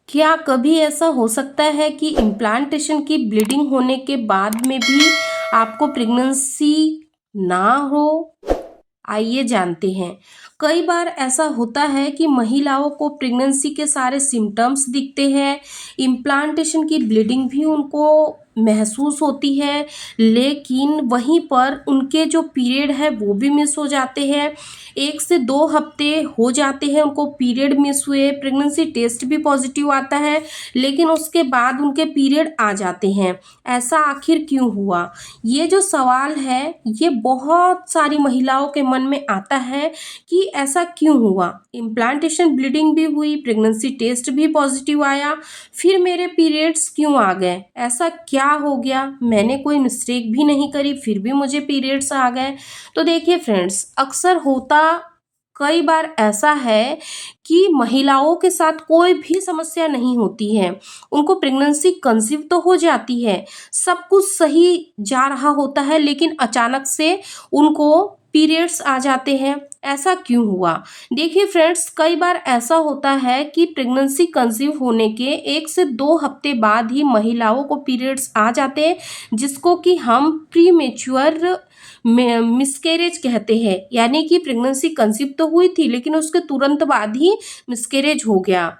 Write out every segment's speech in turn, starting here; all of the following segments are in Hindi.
क्या कभी ऐसा हो सकता है कि इम्प्लांटेशन की ब्लीडिंग होने के बाद में भी आपको प्रेगनेंसी ना हो? आइए जानते हैं। कई बार ऐसा होता है कि महिलाओं को प्रेगनेंसी के सारे सिम्टम्स दिखते हैं, इम्प्लांटेशन की ब्लीडिंग भी उनको महसूस होती है, लेकिन वहीं पर उनके जो पीरियड है वो भी मिस हो जाते हैं। 1 से 2 हफ्ते हो जाते हैं उनको पीरियड मिस हुए, प्रेगनेंसी टेस्ट भी पॉजिटिव आता है, लेकिन उसके बाद उनके पीरियड आ जाते हैं। ऐसा आखिर क्यों हुआ? ये जो सवाल है, ये बहुत सारी महिलाओं के मन में आता है कि ऐसा क्यों हुआ? इम्प्लांटेशन ब्लीडिंग भी हुई, प्रेगनेंसी टेस्ट भी पॉजिटिव आया, फिर मेरे पीरियड्स क्यों आ गए? ऐसा क्या हो गया? मैंने कोई मिस्टेक भी नहीं करी, फिर भी मुझे पीरियड्स आ गए। तो देखिए फ्रेंड्स, अक्सर होता कई बार ऐसा है कि महिलाओं के साथ कोई भी समस्या नहीं होती है, उनको प्रेगनेंसी कंसीव तो हो जाती है, सब कुछ सही जा रहा होता है, लेकिन अचानक से उनको पीरियड्स आ जाते हैं। ऐसा क्यों हुआ? देखिए फ्रेंड्स, कई बार ऐसा होता है कि प्रेगनेंसी कंसीव होने के 1 से 2 हफ्ते बाद ही महिलाओं को पीरियड्स आ जाते हैं, जिसको कि हम प्रीमेच्योर मिसकैरेज कहते हैं। यानी कि प्रेगनेंसी कंसीव तो हुई थी, लेकिन उसके तुरंत बाद ही मिसकैरेज हो गया।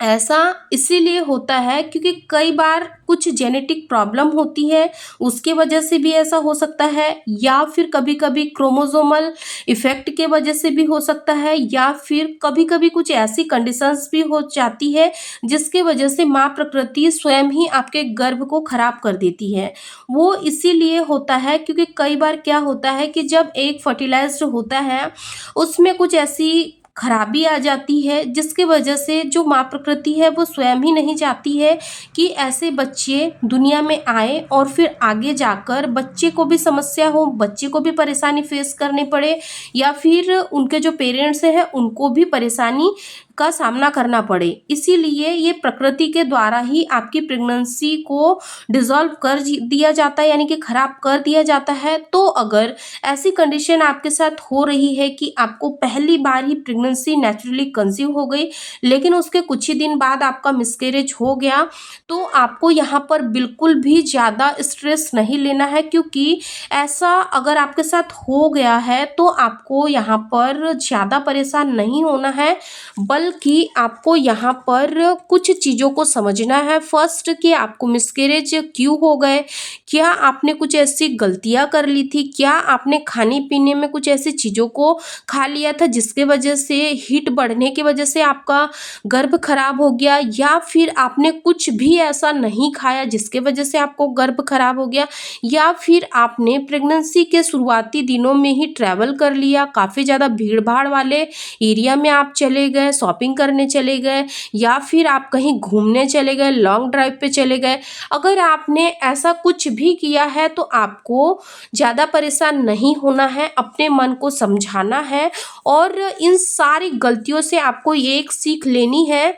ऐसा इसीलिए होता है क्योंकि कई बार कुछ जेनेटिक प्रॉब्लम होती है, उसके वजह से भी ऐसा हो सकता है, या फिर कभी-कभी क्रोमोसोमल इफ़ेक्ट के वजह से भी हो सकता है, या फिर कभी-कभी कुछ ऐसी कंडीशंस भी हो जाती है, जिसके वजह से माँ प्रकृति स्वयं ही आपके गर्भ को खराब कर देती है। वो इसीलिए होता है क्योंकि कई बार क्या होता है कि जब एग फर्टिलाइज़्ड होता है, उसमें कुछ ऐसी खराबी आ जाती है, जिसकी वजह से जो माँ प्रकृति है वो स्वयं ही नहीं चाहती है कि ऐसे बच्चे दुनिया में आए और फिर आगे जाकर बच्चे को भी समस्या हो, बच्चे को भी परेशानी फेस करनी पड़े, या फिर उनके जो पेरेंट्स हैं उनको भी परेशानी का सामना करना पड़े। इसीलिए ये प्रकृति के द्वारा ही आपकी प्रेगनेंसी को डिसॉल्व कर दिया जाता है, यानी कि खराब कर दिया जाता है। तो अगर ऐसी कंडीशन आपके साथ हो रही है कि आपको पहली बार ही प्रेगनेंसी नेचुरली कंसीव हो गई, लेकिन उसके कुछ ही दिन बाद आपका मिसकैरेज हो गया, तो आपको यहाँ पर बिल्कुल भी ज़्यादा स्ट्रेस नहीं लेना है, क्योंकि ऐसा अगर आपके साथ हो गया है तो आपको यहाँ पर ज़्यादा परेशान नहीं होना है, बल्कि आपको यहाँ पर कुछ चीज़ों को समझना है। फर्स्ट, कि आपको मिसकैरेज क्यों हो गए? क्या आपने कुछ ऐसी गलतियाँ कर ली थी? क्या आपने खाने-पीने में कुछ ऐसी चीज़ों को खा लिया था जिसके वजह से हीट बढ़ने की वजह से आपका गर्भ खराब हो गया? या फिर आपने कुछ भी ऐसा नहीं खाया जिसके वजह से आपको गर्भ खराब हो गया? या फिर आपने प्रेगनेंसी के शुरुआती दिनों में ही ट्रैवल कर लिया, काफ़ी ज़्यादा भीड़-भाड़ वाले एरिया में आप चले गए, शॉपिंग करने चले गए, या फिर आप कहीं घूमने चले गए, लॉन्ग ड्राइव पे चले गए? अगर आपने ऐसा कुछ भी किया है तो आपको ज़्यादा परेशान नहीं होना है, अपने मन को समझाना है, और इन सारी गलतियों से आपको ये एक सीख लेनी है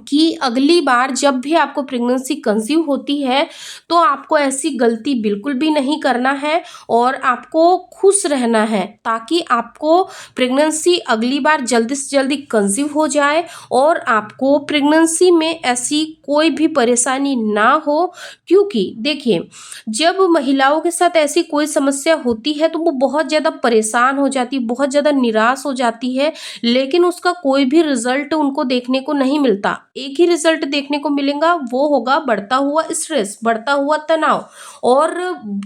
कि अगली बार जब भी आपको प्रेगनेंसी कंसीव होती है, तो आपको ऐसी गलती बिल्कुल भी नहीं करना है, और आपको खुश रहना है, ताकि आपको प्रेगनेंसी अगली बार जल्दी से जल्दी कंसीव हो जाए और आपको प्रेगनेंसी में ऐसी कोई भी परेशानी ना हो। क्योंकि देखिए, जब महिलाओं के साथ ऐसी कोई समस्या होती है तो वो बहुत ज़्यादा परेशान हो जाती है, बहुत ज़्यादा निराश हो जाती है, लेकिन उसका कोई भी रिजल्ट उनको देखने को नहीं मिलता। एक ही रिजल्ट देखने को मिलेगा, वो होगा बढ़ता हुआ स्ट्रेस, बढ़ता हुआ तनाव, और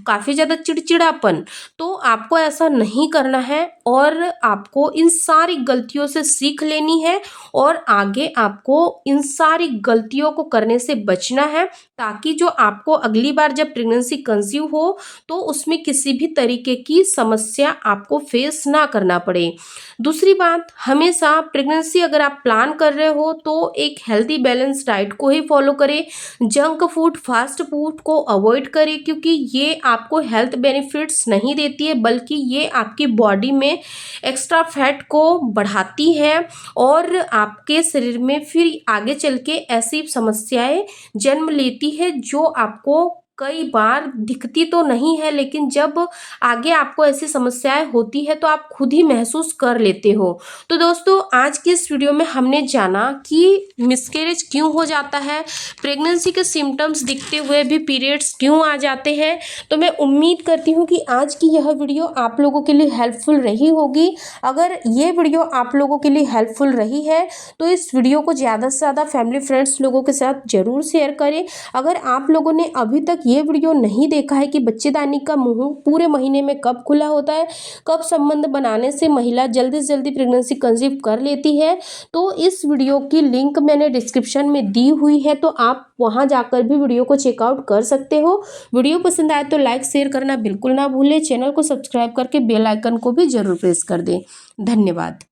काफ़ी ज़्यादा चिड़चिड़ापन। तो आपको ऐसा नहीं करना है, और आपको इन सारी गलतियों से सीख लेनी है, और आगे आपको इन सारी गलतियों को करने से बचना है, ताकि जो आपको अगली बार जब प्रेगनेंसी कंसीव हो तो उसमें किसी भी तरीके की समस्या आपको फेस ना करना पड़े। दूसरी बात, हमेशा प्रेगनेंसी अगर आप प्लान कर रहे हो तो एक हेल्दी बैलेंस डाइट को ही फॉलो करें, जंक फूड, फास्ट फूड को अवॉइड करें, क्योंकि ये आपको हेल्थ बेनिफिट्स नहीं देती है, बल्कि ये आपकी बॉडी में एक्स्ट्रा फैट को बढ़ाती है, और आपके शरीर में फिर आगे चल के ऐसी समस्याएं जन्म लेती है जो आपको कई बार दिखती तो नहीं है, लेकिन जब आगे आपको ऐसी समस्याएं होती है तो आप खुद ही महसूस कर लेते हो। तो दोस्तों, आज की इस वीडियो में हमने जाना कि मिसकैरेज क्यों हो जाता है, प्रेगनेंसी के सिम्टम्स दिखते हुए भी पीरियड्स क्यों आ जाते हैं। तो मैं उम्मीद करती हूँ कि आज की यह वीडियो आप लोगों के लिए हेल्पफुल रही होगी। अगर ये वीडियो आप लोगों के लिए हेल्पफुल रही है तो इस वीडियो को ज़्यादा से ज़्यादा फैमिली फ्रेंड्स लोगों के साथ ज़रूर शेयर करें। अगर आप लोगों ने अभी तक ये वीडियो नहीं देखा है कि बच्चेदानी का मुंह पूरे महीने में कब खुला होता है, कब संबंध बनाने से महिला जल्दी से जल्दी प्रेगनेंसी कंसीव कर लेती है, तो इस वीडियो की लिंक मैंने डिस्क्रिप्शन में दी हुई है, तो आप वहां जाकर भी वीडियो को चेकआउट कर सकते हो। वीडियो पसंद आए तो लाइक शेयर करना बिल्कुल ना भूलें। चैनल को सब्सक्राइब करके बेल आइकन को भी जरूर प्रेस कर दें। धन्यवाद।